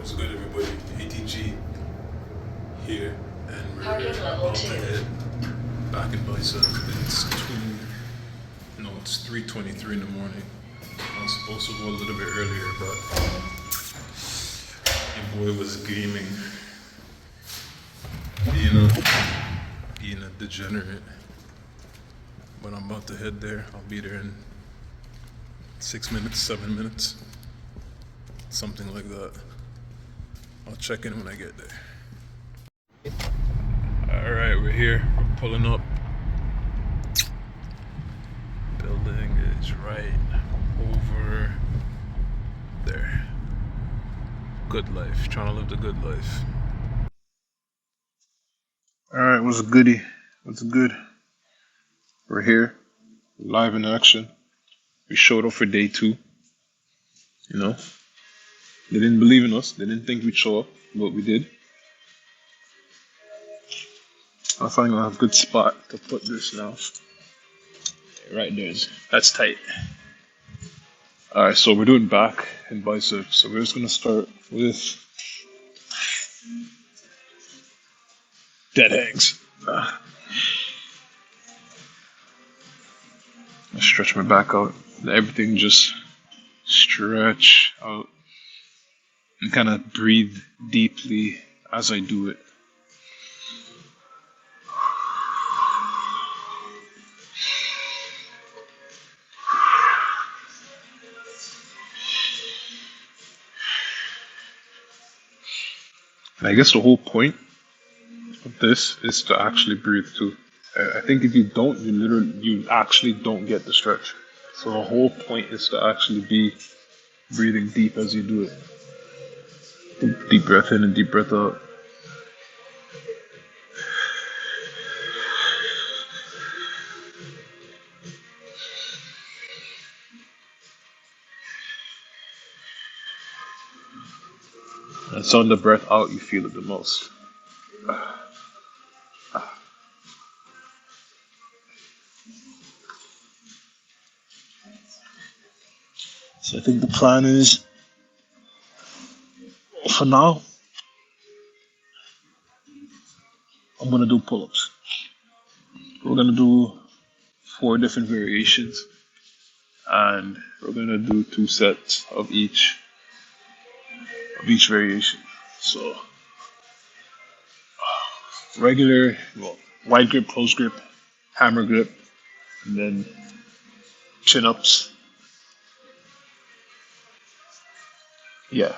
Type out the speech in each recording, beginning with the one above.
What's good, everybody? ATG here, and we're about to head back in Bicep. It's 3:23 in the morning. I was supposed to go a little bit earlier, but your boy was gaming, being a degenerate. But I'm about to head there. I'll be there in 6 minutes, 7 minutes, something like that. I'll check in when I get there. Alright, we're here. We're pulling up. Building is right over there. Good life. Trying to live the good life. Alright, what's goody? What's good? We're here. Live in action. We showed up for day 2. You know? They didn't believe in us. They didn't think we'd show up, but we did. I finally have a good spot to put this now. Right there's. That's tight. Alright, so we're doing back and bicep. So we're just gonna start with dead hangs. I stretch my back out. Everything just stretch out and kind of breathe deeply as I do it. And I guess the whole point of this is to actually breathe too. I think if you don't, you actually don't get the stretch. So the whole point is to actually be breathing deep as you do it. Deep breath in and deep breath out. And so on the breath out, you feel it the most. So I think the plan is, for now, I'm gonna do pull-ups. We're gonna do 4 different variations, and we're gonna do 2 sets of each variation. So regular, wide grip, close grip, hammer grip, and then chin ups. Yeah.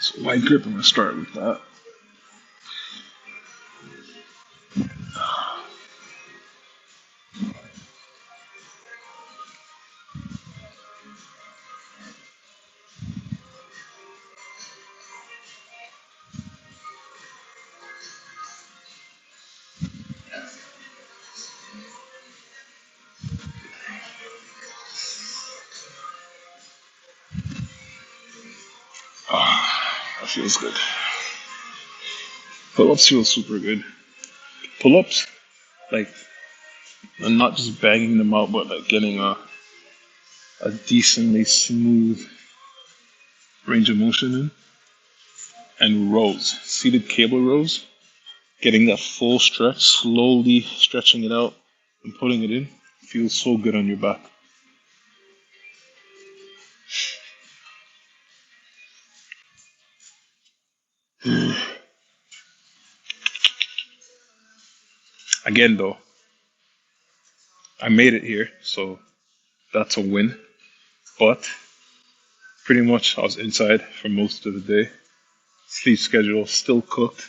So wide grip, I'm gonna start with that. That feels good. Pull-ups feel super good. Pull-ups, like, I'm not just banging them out, but like getting a decently smooth range of motion in. And rows, seated cable rows, getting that full stretch, slowly stretching it out and putting it in, feels so good on your back. Again, though, I made it here, so that's a win. But pretty much I was inside for most of the day. Sleep schedule still cooked,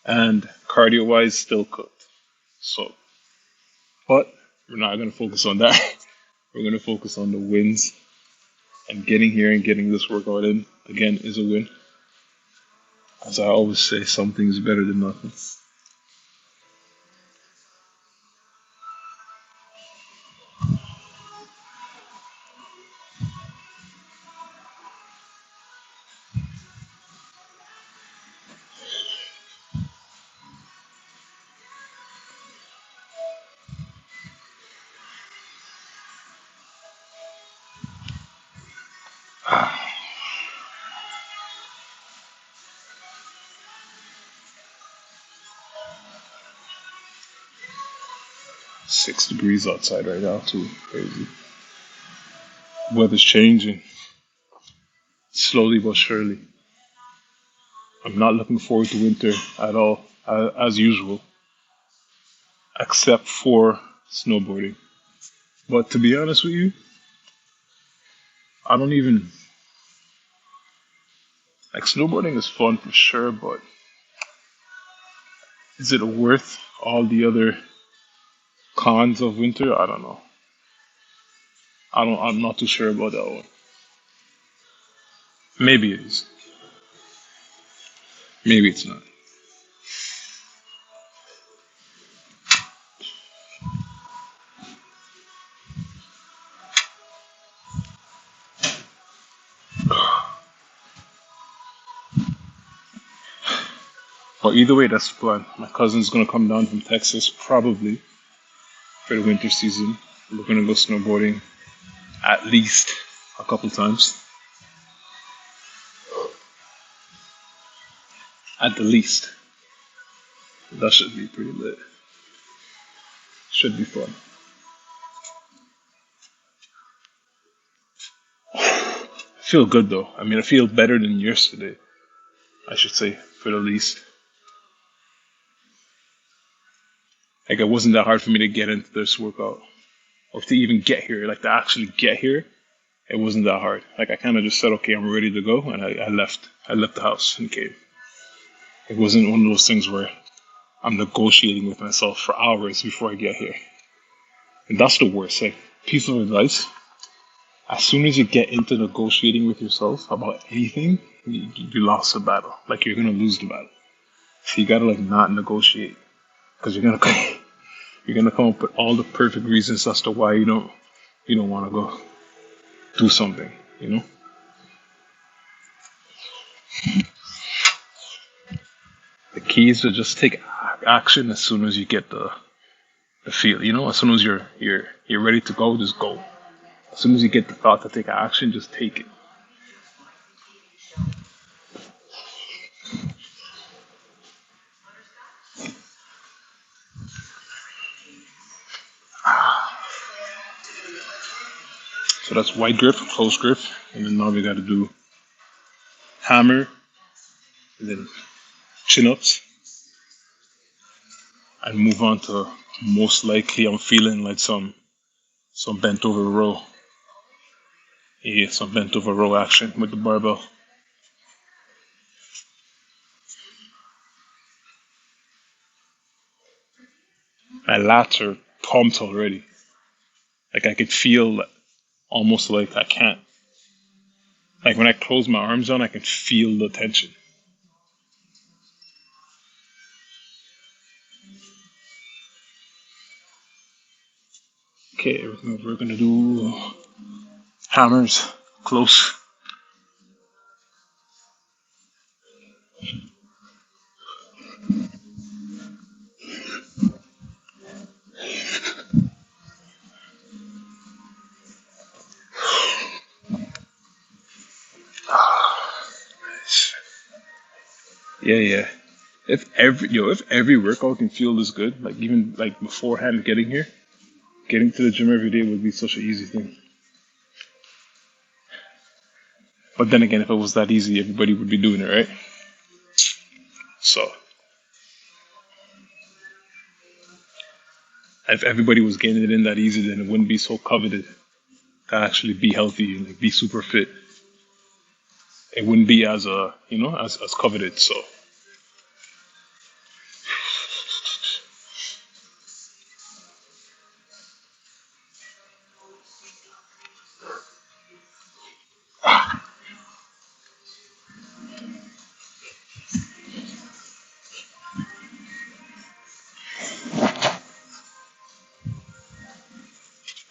and cardio wise still cooked. So, but we're not going to focus on that. We're going to focus on the wins, and getting here and getting this workout in again is a win. As I always say, something's better than nothing. 6 degrees outside right now too. Crazy. Weather's changing slowly but surely. I'm not looking forward to winter at all, as usual, except for snowboarding. But to be honest with you, I don't even like snowboarding is fun for sure, but is it worth all the other cons of winter? I don't know. I'm not too sure about that one. Maybe it is. Maybe it's not. But either way, that's the plan. My cousin's gonna come down from Texas probably for the winter season. We're gonna go snowboarding at least a couple times. At the least. That should be pretty lit. Should be fun. I feel good though. I mean, I feel better than yesterday, I should say, for the least. Like, it wasn't that hard for me to get into this workout. Or to even get here. Like, to actually get here, it wasn't that hard. Like, I kind of just said, okay, I'm ready to go. And I left. I left the house and came. It wasn't one of those things where I'm negotiating with myself for hours before I get here. And that's the worst. Like, piece of advice. As soon as you get into negotiating with yourself about anything, you lost the battle. Like, you're gonna lose the battle. So you gotta like not negotiate, because you're gonna come up with all the perfect reasons as to why you don't want to go do something. You know. The key is to just take action as soon as you get the feel. You know, as soon as you're ready to go, just go. As soon as you get the thought to take action, just take it. So that's wide grip, close grip, and then now we got to do hammer, and then chin ups, and move on to most likely I'm feeling like some bent over row. Yeah, some bent over row action with the barbell. My lats are pumped already. Like, I could feel almost like I can't. Like, when I close my arms down, I can feel the tension. Okay, we're gonna do hammers close. Yeah, yeah. If every workout can feel this good, like even like beforehand getting to the gym every day would be such an easy thing. But then again, if it was that easy, everybody would be doing it, right? So if everybody was getting it in that easy, then it wouldn't be so coveted to actually be healthy and like be super fit. It wouldn't be as as coveted. So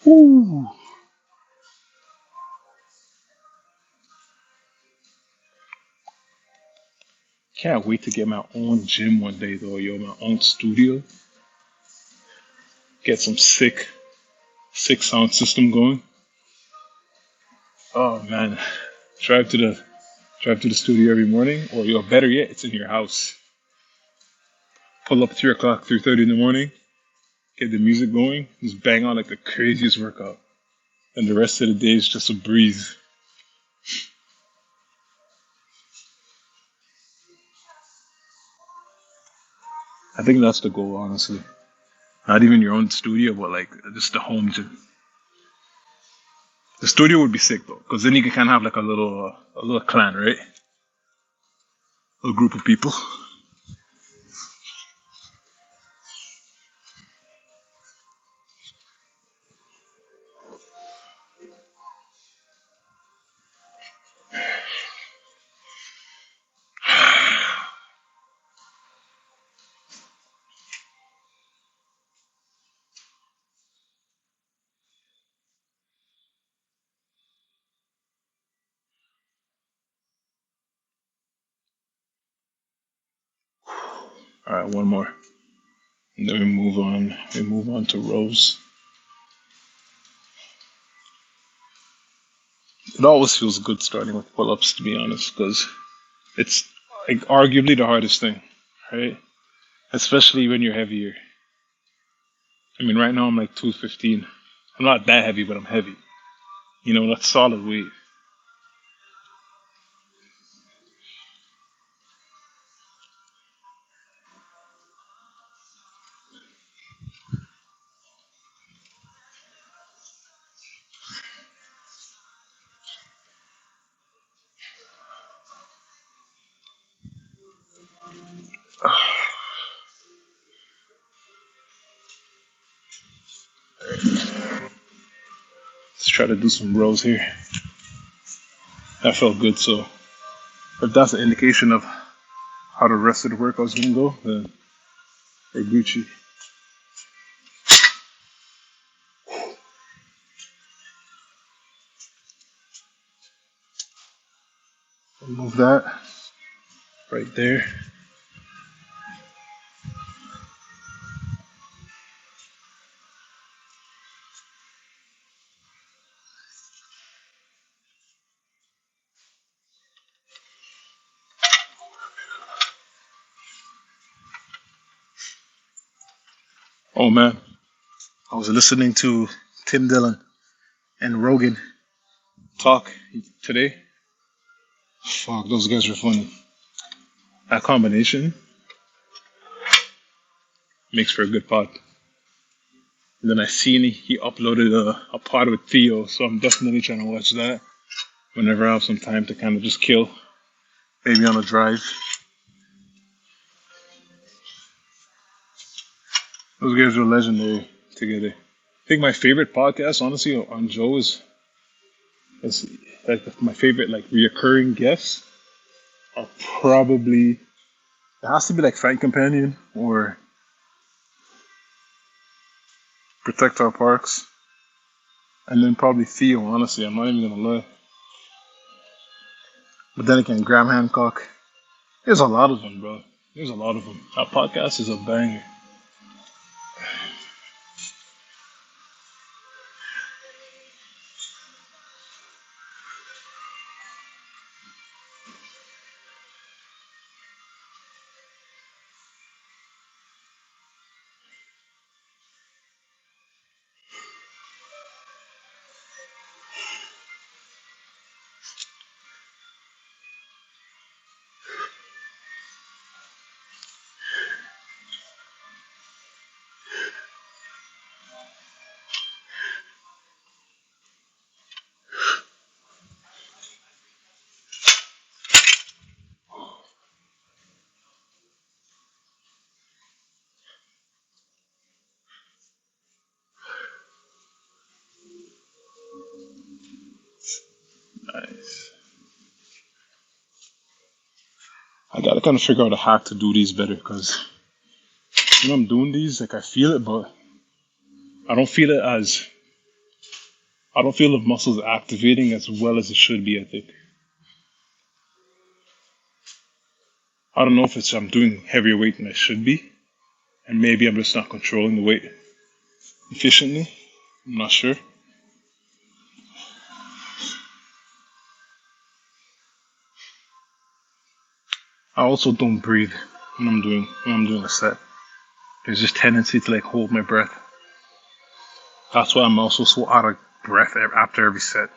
Woo. Can't wait to get my own gym one day though, yo, my own studio. Get some sick sound system going. Oh man. Drive to the drive to the studio every morning, or better yet, it's in your house. Pull up at 3 o'clock, 3:30 in the morning, get the music going, just bang on like the craziest workout, and the rest of the day is just a breeze. I think that's the goal, honestly. Not even your own studio, but like just the home gym. The studio would be sick though, because then you can kind of have like a little clan, right? A group of people. All right, one more, and then we move on. We move on to rows. It always feels good starting with pull-ups, to be honest, because it's like arguably the hardest thing, right? Especially when you're heavier. I mean, right now I'm like 215. I'm not that heavy, but I'm heavy. You know, that's solid weight. Let's try to do some rows here. That felt good, so if that's an indication of how the rest of the workout's gonna go, then we're Gucci. Move that right there. Oh man, I was listening to Tim Dillon and Rogan talk today. Fuck, those guys are funny. That combination makes for a good pod. And then I seen he uploaded a pod with Theo, so I'm definitely trying to watch that whenever I have some time to kind of just kill, maybe on a drive. Those guys are legendary together. I think my favorite podcast, honestly, on Joe is like my favorite like reoccurring guests are probably it has to be like Fight Companion or Protect Our Parks, and then probably Theo. Honestly, I'm not even gonna lie. But then again, Graham Hancock. There's a lot of them, bro. There's a lot of them. That podcast is a banger. Nice. I gotta kind of figure out a hack to do these better because when I'm doing these, like I feel it, but I don't feel it as I don't feel the muscles activating as well as it should be. I think I don't know if it's I'm doing heavier weight than I should be, and maybe I'm just not controlling the weight efficiently. I'm not sure. I also don't breathe when I'm doing a set. There's this tendency to like hold my breath. That's why I'm also so out of breath after every set.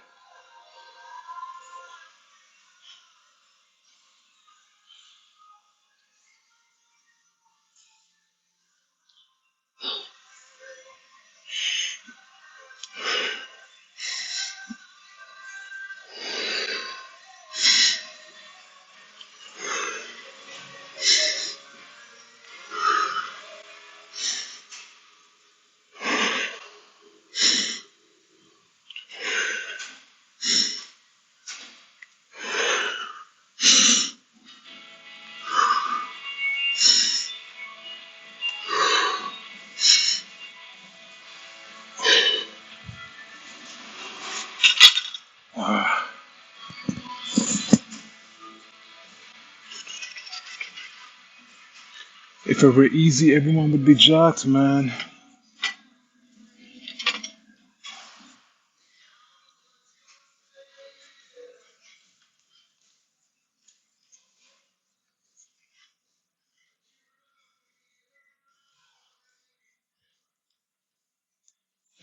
If it were easy, everyone would be jacked, man.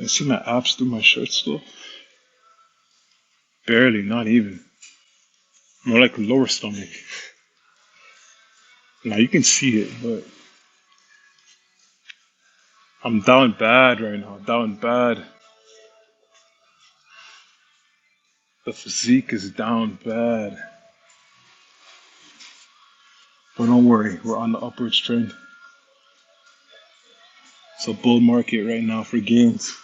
I see my abs through my shirt still. Barely, not even. More like lower stomach. Now you can see it, but I'm down bad right now. Down bad. The physique is down bad. But don't worry, we're on the upwards trend. It's a bull market right now for gains.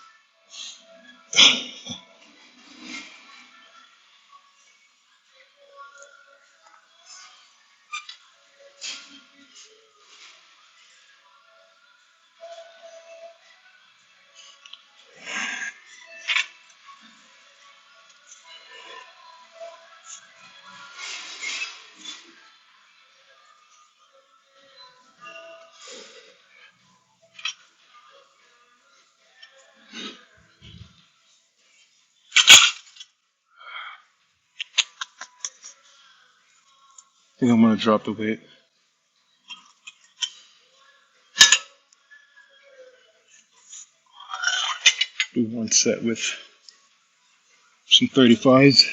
I think I'm gonna drop the weight. Do one set with some 35s.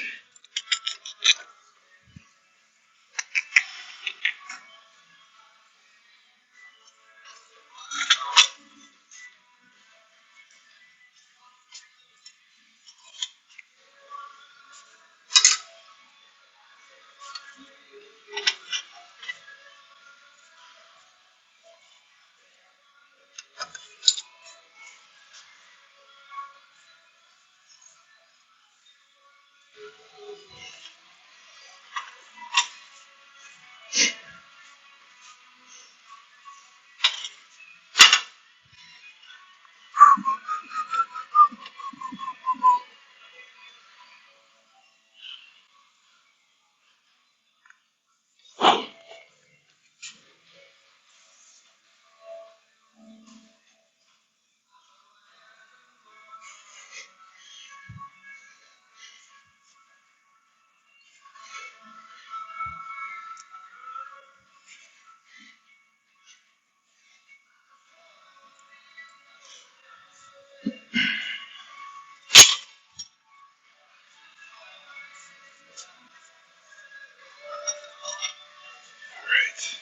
Right.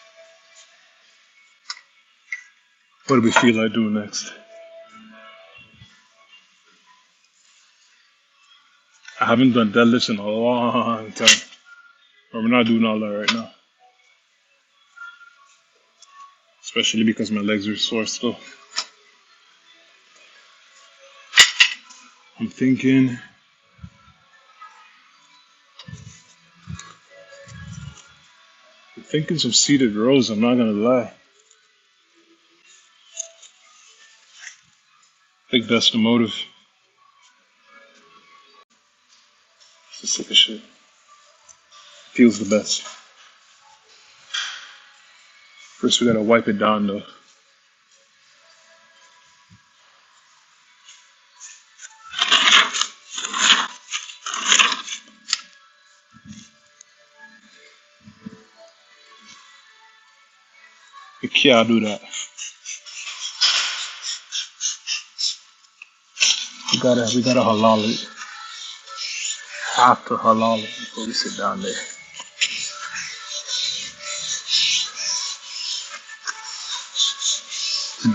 What do we feel like doing next? I haven't done deadlifts in a long time. But we're not doing all that right now. Especially because my legs are sore still. I'm thinking some seated rows, I'm not gonna lie. I think that's the motive. It's the sickest shit. Feels the best. First we gotta wipe it down though. You can't do that. we gotta halal it after halal it before we sit down there.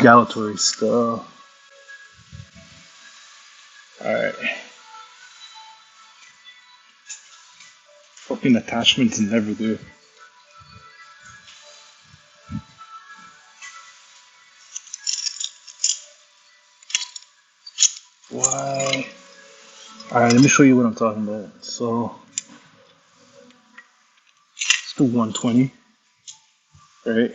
Gallatory stuff. Alright. Fucking attachments never do. Why? Alright, let me show you what I'm talking about. So let's do 120. Right?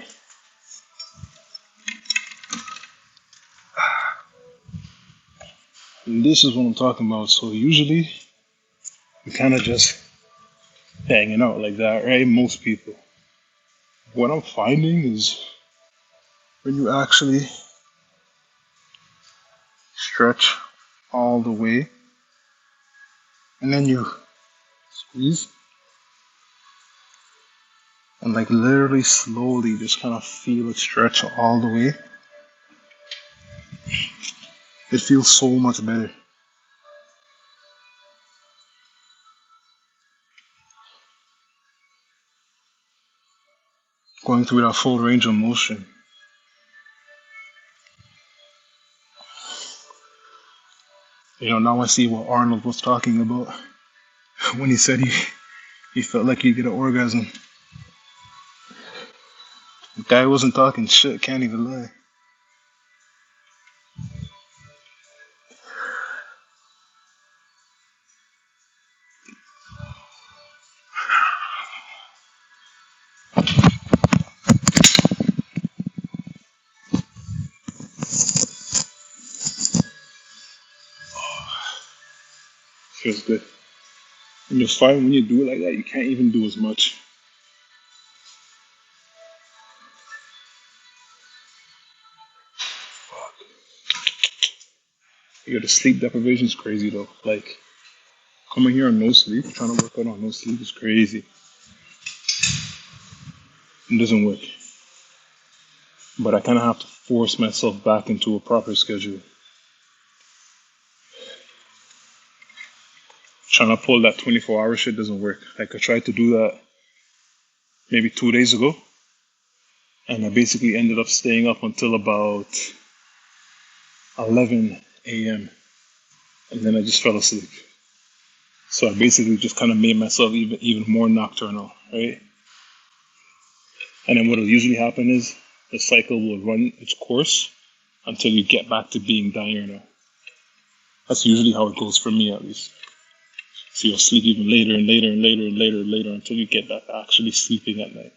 And this is what I'm talking about. So usually we kind of just hanging out like that, right? Most people. What I'm finding is when you actually stretch all the way and then you squeeze and like literally slowly just kind of feel it stretch all the way, it feels so much better. Going through that full range of motion. Now I see what Arnold was talking about when he said he felt like he'd get an orgasm. The guy wasn't talking shit, can't even lie. Feels good. And you'll find when you do it like that, you can't even do as much. The sleep deprivation is crazy though. Like coming here on no sleep, trying to work out on no sleep is crazy. It doesn't work. But I kind of have to force myself back into a proper schedule. Trying to pull that 24-hour shit doesn't work. Like I tried to do that maybe 2 days ago, and I basically ended up staying up until about 11 a.m. and then I just fell asleep. So I basically just kind of made myself even more nocturnal, right? And then what will usually happen is the cycle will run its course until you get back to being diurnal. That's usually how it goes for me, at least. So you'll sleep even later and later and later and later and later until you get back to actually sleeping at night.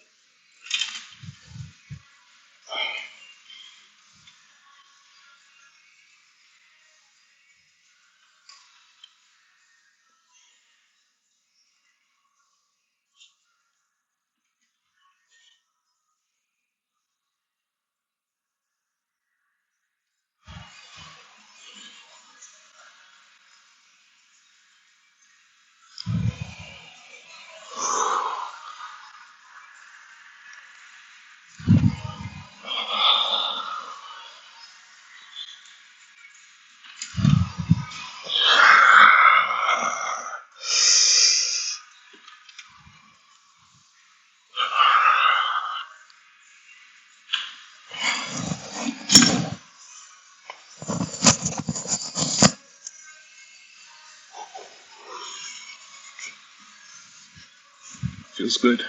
Feels good.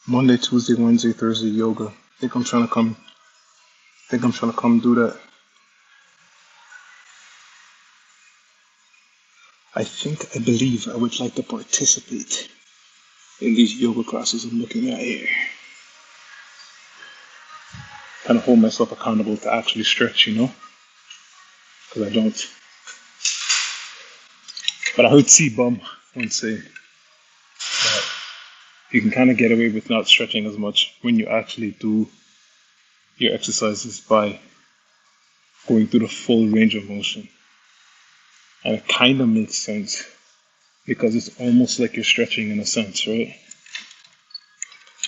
Monday, Tuesday, Wednesday, Thursday, yoga. Think I'm trying to come do that. I believe I would like to participate in these yoga classes I'm looking at here. Kind of hold myself accountable to actually stretch, because I don't. But I heard C-Bum once say that you can kind of get away with not stretching as much when you actually do your exercises by going through the full range of motion. And it kind of makes sense. because it's almost like you're stretching in a sense, right?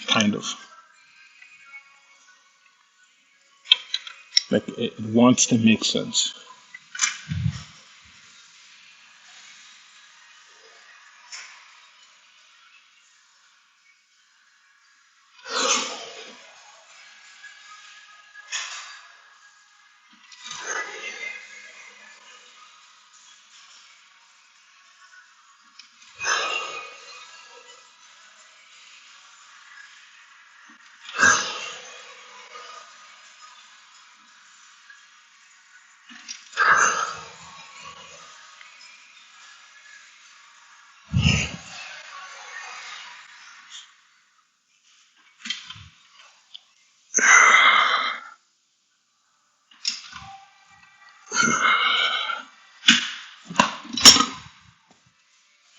Kind of. Like it wants to make sense.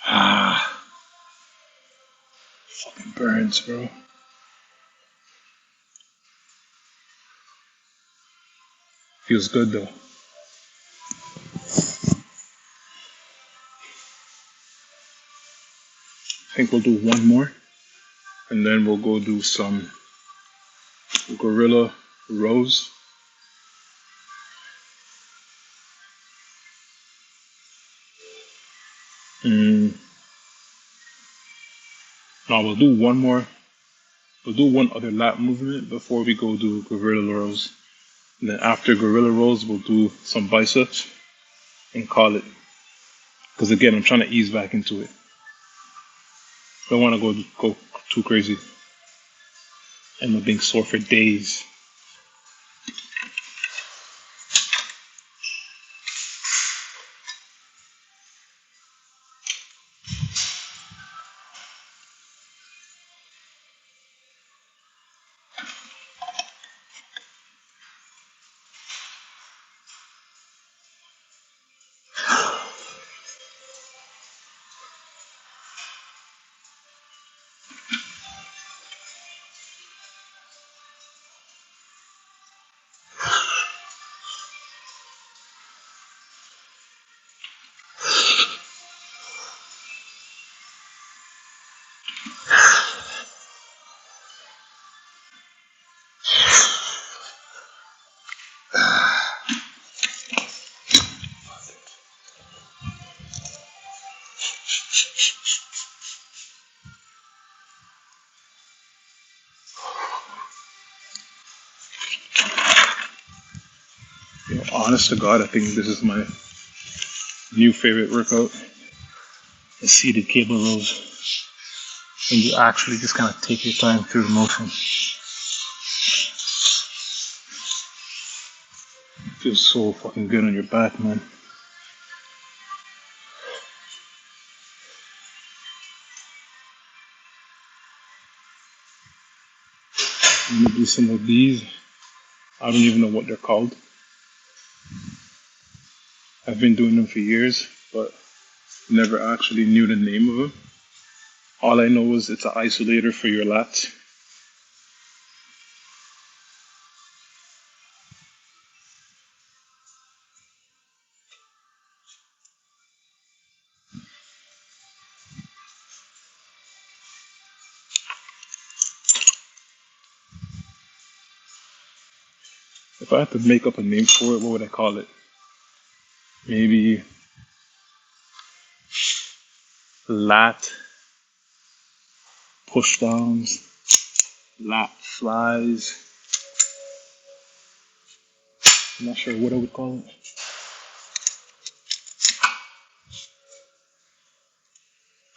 Ah, fucking burns, bro. Feels good though. I think we'll do one more, and then we'll go do some gorilla rows. Mm, no, we'll do one more. We'll do one other lat movement before we go do gorilla rows. And then after gorilla rows, we'll do some biceps and call it. Because again, I'm trying to ease back into it. Don't want to go too crazy. And I'm being sore for days. You know, honest to God, I think this is my new favorite workout. The seated cable rows. And you actually just kind of take your time through the motion. Feels so fucking good on your back, man. I'm gonna do some of these. I don't even know what they're called. I've been doing them for years, but never actually knew the name of them. All I know is it's an isolator for your lats. If I had to make up a name for it, what would I call it? Maybe lat pushdowns, lat flies. I'm not sure what I would call it.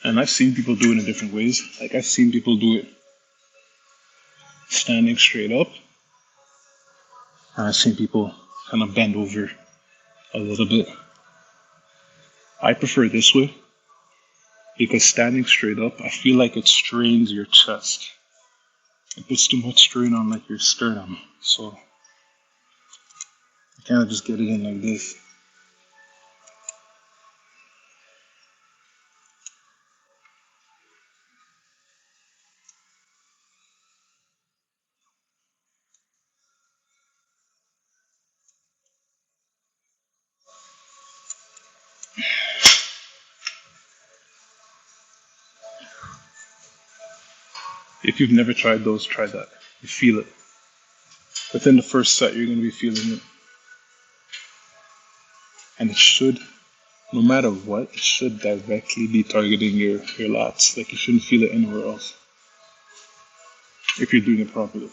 And I've seen people do it in different ways. Like I've seen people do it standing straight up, and I've seen people kind of bend over a little bit. I prefer this way because standing straight up, I feel like it strains your chest. It puts too much strain on like your sternum. So I kind of just get it in like this. If you've never tried those, try that. You feel it. Within the first set, you're going to be feeling it. And it should, no matter what, it should directly be targeting your lats. Like you shouldn't feel it anywhere else if you're doing it properly.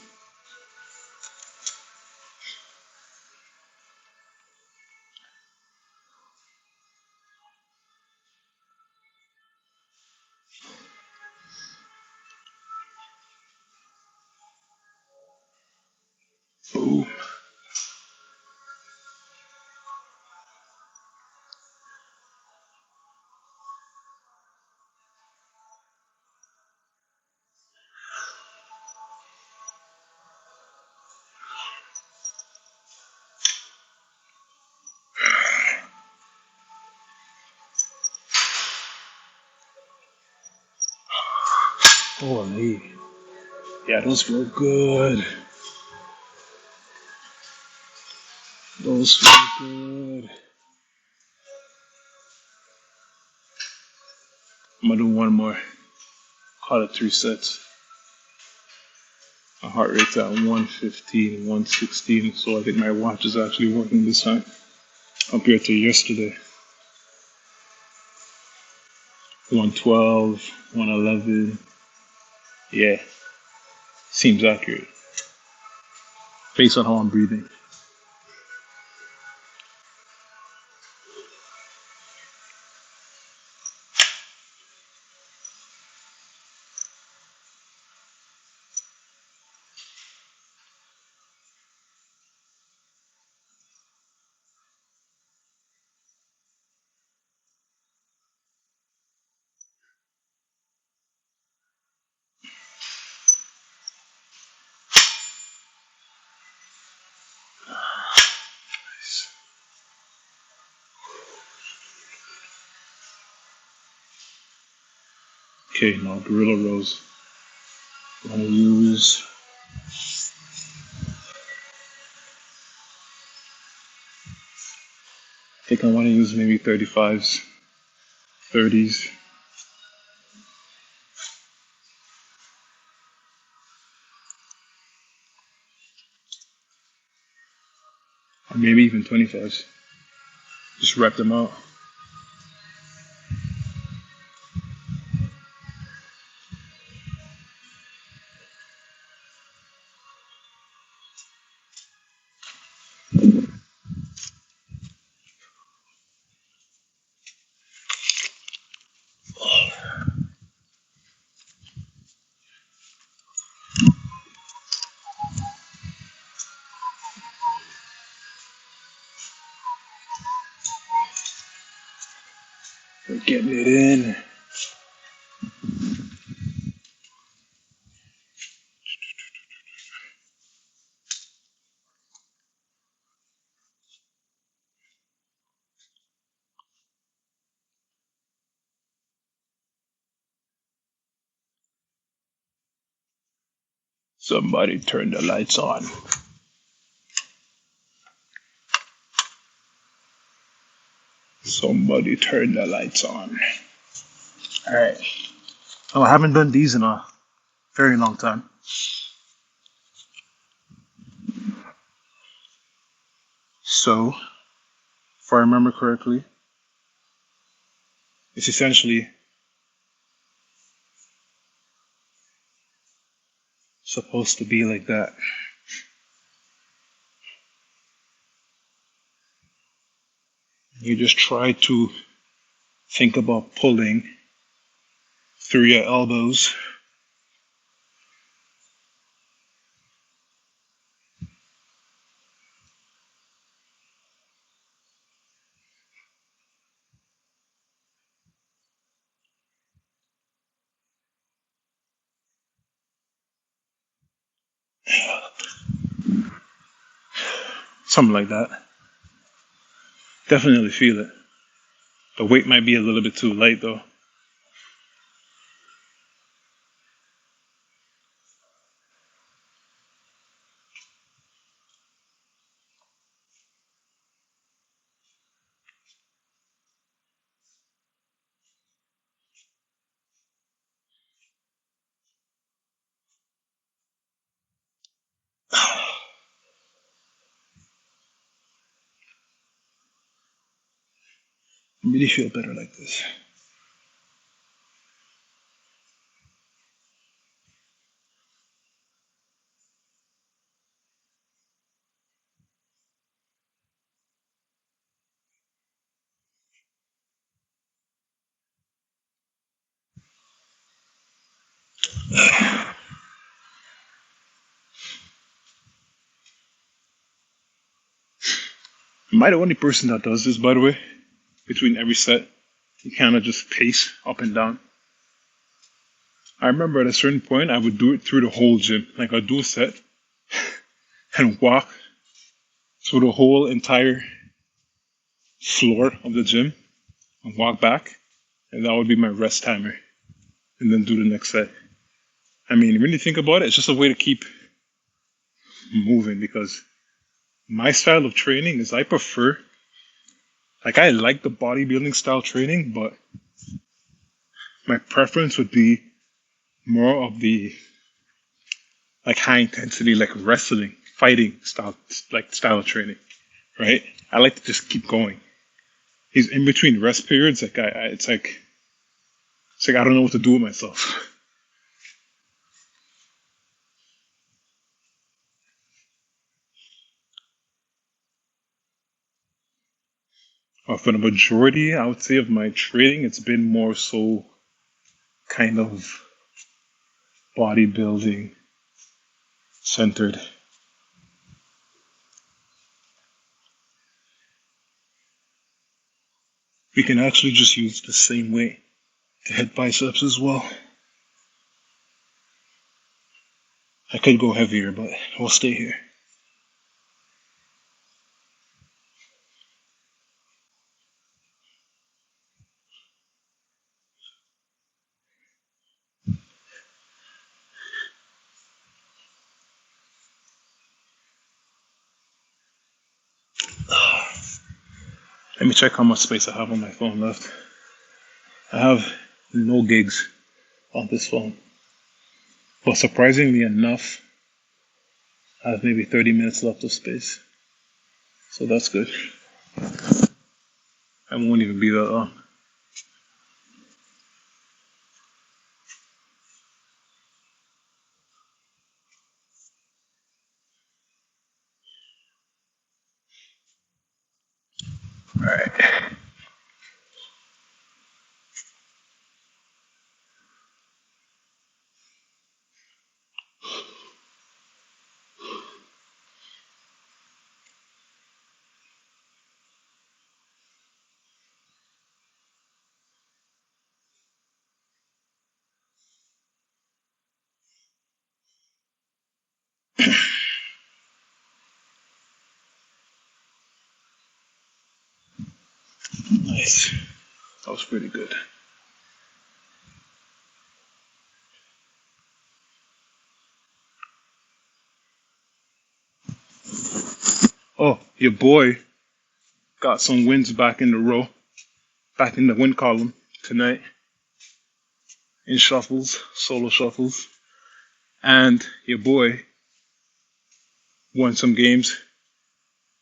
Boom. Holy. Yeah, those feel good. Those feel good. I'm gonna do one more. Call it 3 sets. My heart rate's at 115, 116, so I think my watch is actually working this time compared to yesterday. 112, 111. Yeah, seems accurate based on how I'm breathing. Okay, now Gorilla Rose. I'm gonna use I think I want to use maybe 35s, 30s, or maybe even 25s. Just wrap them out. We're getting it in. Somebody turn the lights on. Somebody turn the lights on. All right. Oh, I haven't done these in a very long time. So, if I remember correctly, it's essentially supposed to be like that. You just try to think about pulling through your elbows. Something like that. Definitely feel it. The weight might be a little bit too light though. I really feel better like this. Am I the only person that does this, by the way? Between every set, you kind of just pace up and down. I remember at a certain point, I would do it through the whole gym. Like I'd do a set and walk through the whole entire floor of the gym and walk back, and that would be my rest timer, and then do the next set. I mean, when you think about it, it's just a way to keep moving because my style of training is I prefer, like, I like the bodybuilding style training, but my preference would be more of the like high intensity, like wrestling, fighting style, like style of training, right? I like to just keep going. He's in between rest periods, like it's like I don't know what to do with myself. For the majority, I would say of my training, it's been more so kind of bodybuilding centered. We can actually just use the same weight to hit biceps as well. I could go heavier, but we'll stay here. Let me check how much space I have on my phone left. I have no gigs on this phone. But surprisingly enough, I have maybe 30 minutes left of space. So that's good. I won't even be that long. Alright. Nice. That was pretty good. Oh, your boy got some wins back in the row, back in the win column tonight in shuffles, solo shuffles. And your boy won some games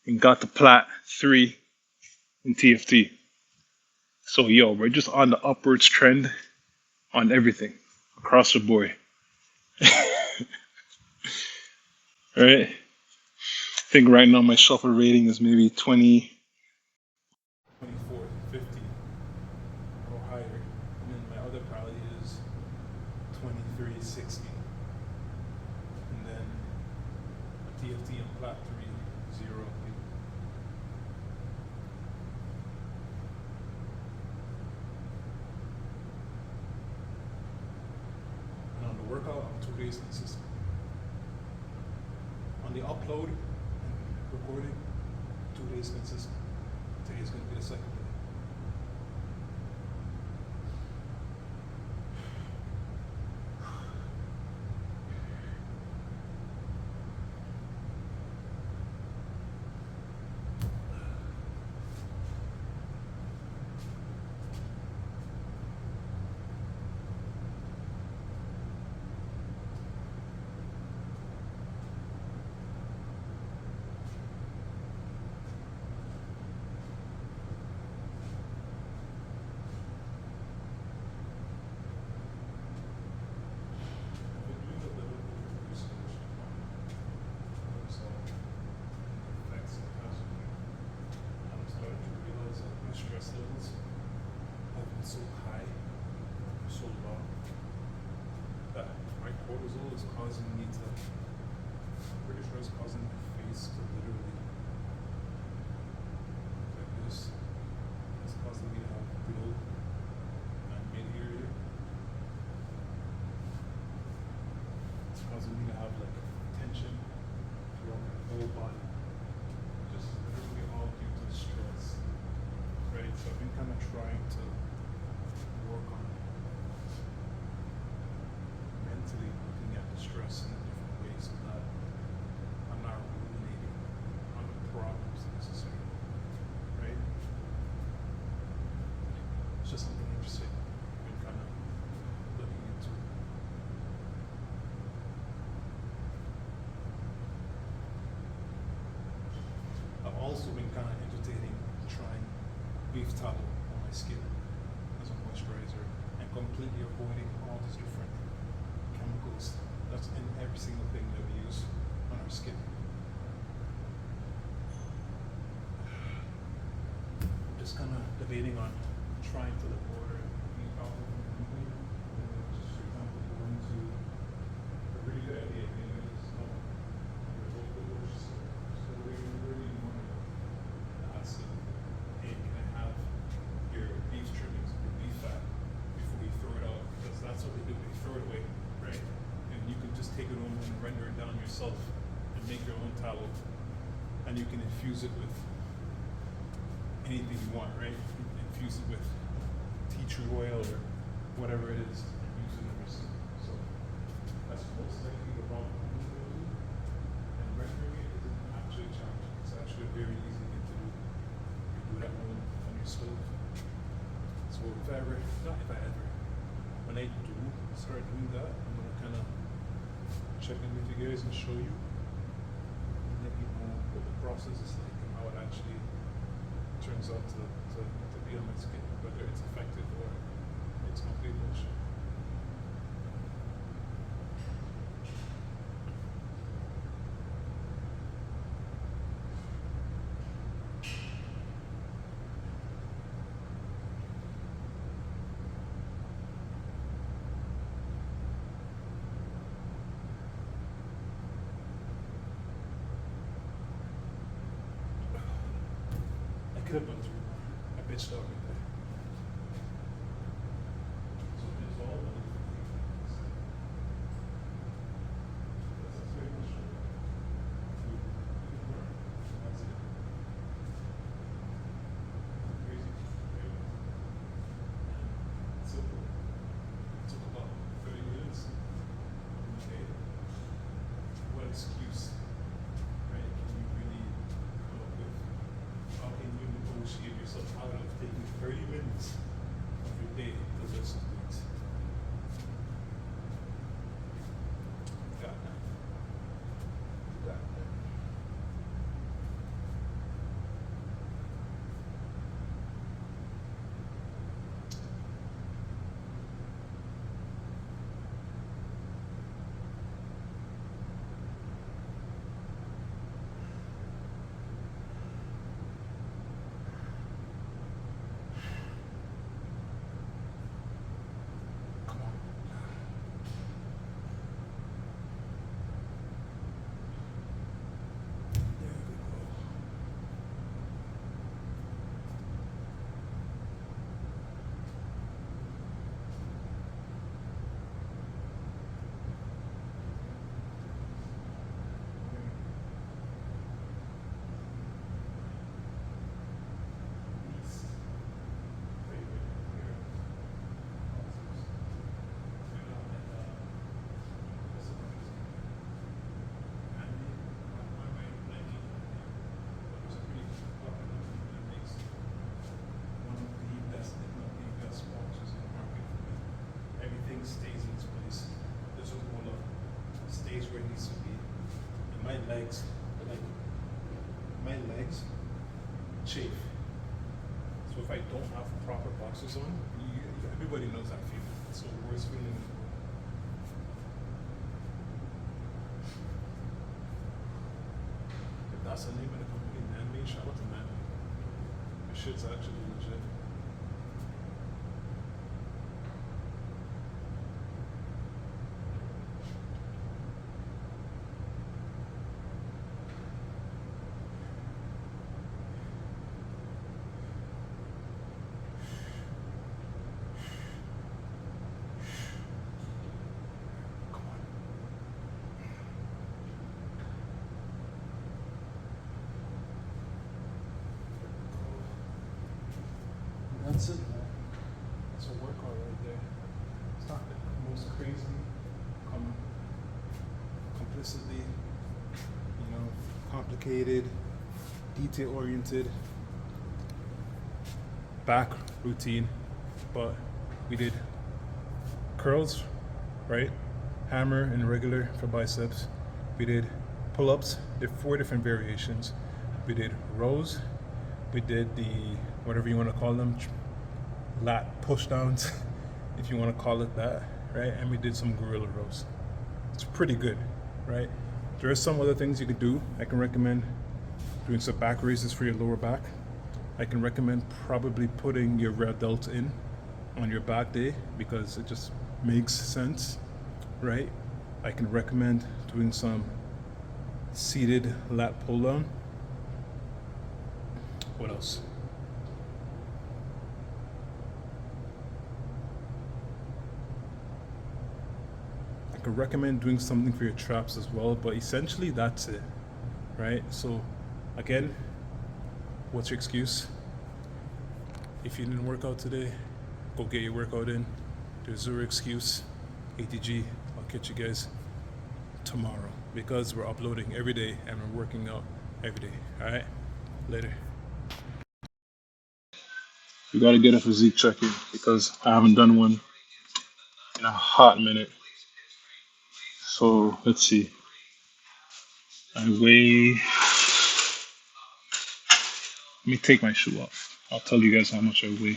and got the plat 3 in TFT. So, yo, we're just on the upwards trend on everything across the board. Right? I think right now my shuffle rating is maybe 20. 24, 50 or higher. And then my other probably is 23, 60. And then TFT and plat 3, 0. And on the workout, I'm 2 days consistent. On the upload and recording, 2 days consistent. Today is going to be the second day. causing me to have like tension throughout my whole body. Just literally all due to stress. Right? So I've been kind of trying to work on mentally looking at the stress in a different way so that I'm not ruminating on the problems necessarily. Right? It's just something interesting I've been kind of looking into. I've also been kind of entertaining trying beef tallow on my skin as a moisturizer and completely avoiding all these different chemicals that's in every single thing that we use on our skin. I'm just kind of debating on trying to look order beef tallow from the company. Just for example, going to a really good idea maybe is your local grocery store. So we really want to ask them, hey, can I have your beef trimmings, your beef fat before we throw it out? Because that's what they do, they throw it away, right? And you can just take it home and render it down yourself and make your own tallow. And you can infuse it with anything you want, right? Infuse it with tea tree oil or whatever it is and use it in your skin. So that's most likely the wrong thing to do. And rendering it isn't actually challenging. It's actually a very easy thing to do. You do it at home on your stove. So when I do start doing that, I'm gonna kind of check in with you guys and show you and let you know what the process is like and how it actually turns out to be on my skin, whether it's effective or it's complete bullshit. I could have gone through more. I bitched out right there. So it's all about the things. That's very much true. You can learn. That's it. Crazy. Right? And simple. It took about 30 minutes. Okay. What excuse, right, can you really come up with? How can you negotiate yourself out of taking 30 minutes of your day to lift some weights? Got that. Got that. Come on. There we go. Least favorite here. Everything stays in its place. This is one of stays where it needs to be. And my legs, chafe. So if I don't have proper boxers on, everybody knows that feeling. It's the worst feeling in the world. If that's the name of the company, Man-Made, shout out to Man-Made. The shit's actually legit. Come on. that's it, man. It's a workout right there. It's not the most crazy, com- complicitly, complicated, detail-oriented back routine, but we did curls, right? Hammer and regular for biceps. We did pull-ups, did 4 different variations. We did rows. We did the, whatever you want to call them, lat push-downs, if you want to call it that, right? And we did some gorilla rows. It's pretty good, right? There are some other things you could do. I can recommend doing some back raises for your lower back. I can recommend probably putting your rear delt in on your back day because it just makes sense, right? I can recommend doing some seated lat pull down. What else? I could recommend doing something for your traps as well, but essentially that's it, right? So again, what's your excuse? If you didn't work out today, go get your workout in. There's zero excuse. ATG, I'll catch you guys tomorrow because we're uploading every day and we're working out every day. All right, later. We gotta get a physique check in because I haven't done one in a hot minute. So let's see. I weigh. Let me take my shoe off. I'll tell you guys how much I weigh.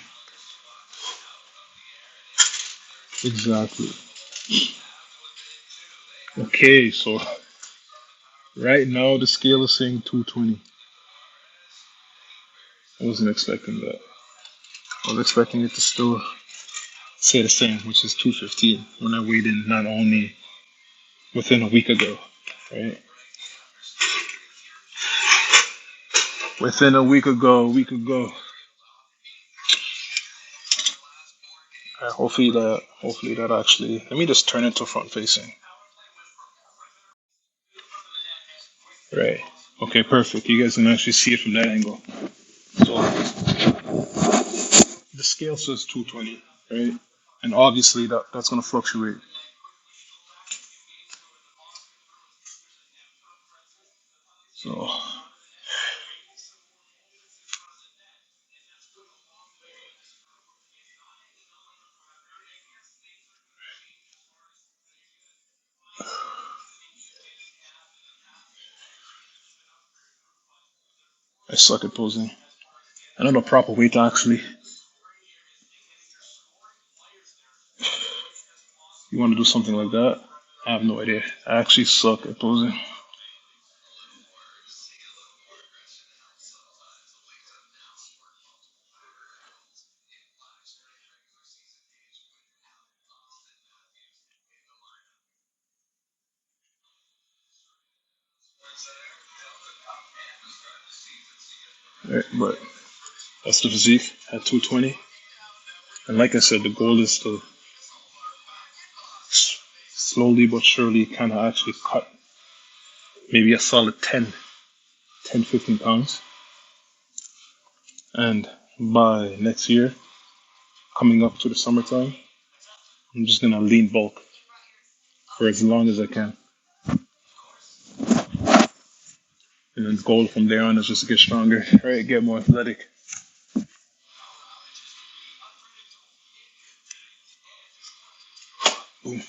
Exactly. Okay, so right now the scale is saying 220. I wasn't expecting that. I was expecting it to still say the same, which is 215 when I weighed in not only within a week ago, right? Within a week ago. Hopefully that actually. Let me just turn it to front facing. Right. Okay, perfect. You guys can actually see it from that angle. So the scale says 220, right? And obviously that's gonna fluctuate. So I suck at posing. I know the proper way to actually. You want to do something like that? I have no idea. I actually suck at posing. Right, but that's the physique at 220. And like I said, the goal is to slowly but surely kind of actually cut maybe a solid 15 pounds. And by next year, coming up to the summertime, I'm just gonna lean bulk for as long as I can. And then the goal from there on is just to get stronger, right? Get more athletic. Boom.